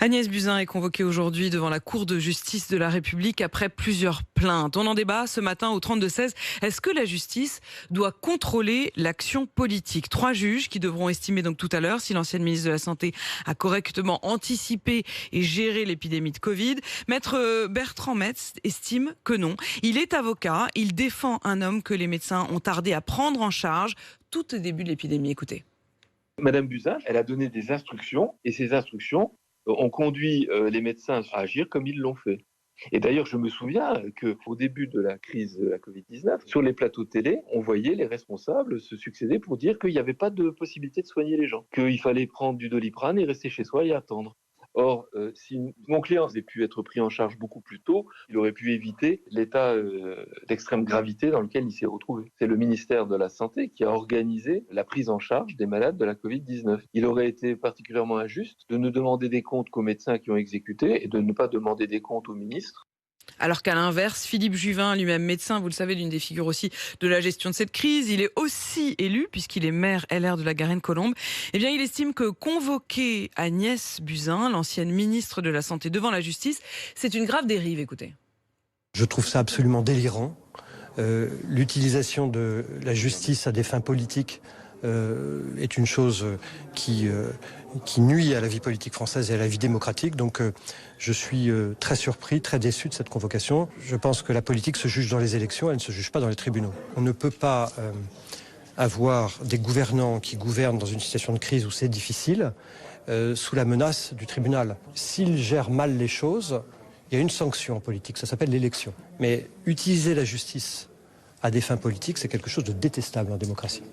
Agnès Buzyn est convoquée aujourd'hui devant la Cour de justice de la République après plusieurs plaintes. On en débat ce matin au 32-16. Est-ce que la justice doit contrôler l'action politique? 3 juges qui devront estimer donc tout à l'heure si l'ancienne ministre de la Santé a correctement anticipé et géré l'épidémie de Covid. Maître Bertrand Metz estime que non. Il est avocat, il défend un homme que les médecins ont tardé à prendre en charge tout au début de l'épidémie. Écoutez. Madame Buzyn, elle a donné des instructions et ces instructions ont conduit les médecins à agir comme ils l'ont fait. Et d'ailleurs, je me souviens qu'au début de la crise de la Covid-19, sur les plateaux télé, on voyait les responsables se succéder pour dire qu'il n'y avait pas de possibilité de soigner les gens, qu'il fallait prendre du Doliprane et rester chez soi et attendre. Or, si mon client avait pu être pris en charge beaucoup plus tôt, il aurait pu éviter l'état d'extrême gravité dans lequel il s'est retrouvé. C'est le ministère de la Santé qui a organisé la prise en charge des malades de la Covid-19. Il aurait été particulièrement injuste de ne demander des comptes qu'aux médecins qui ont exécuté et de ne pas demander des comptes aux ministres. Alors qu'à l'inverse, Philippe Juvin, lui-même médecin, vous le savez, l'une des figures aussi de la gestion de cette crise, il est aussi élu, puisqu'il est maire LR de la Garenne-Colombes. Eh bien, il estime que convoquer Agnès Buzyn, l'ancienne ministre de la Santé, devant la justice, c'est une grave dérive. Écoutez. Je trouve ça absolument délirant. L'utilisation de la justice à des fins politiques est une chose qui nuit à la vie politique française et à la vie démocratique. Donc je suis très surpris, très déçu de cette convocation. Je pense que la politique se juge dans les élections, elle ne se juge pas dans les tribunaux. On ne peut pas avoir des gouvernants qui gouvernent dans une situation de crise où c'est difficile, sous la menace du tribunal. S'ils gèrent mal les choses, il y a une sanction en politique, ça s'appelle l'élection. Mais utiliser la justice à des fins politiques, c'est quelque chose de détestable en démocratie.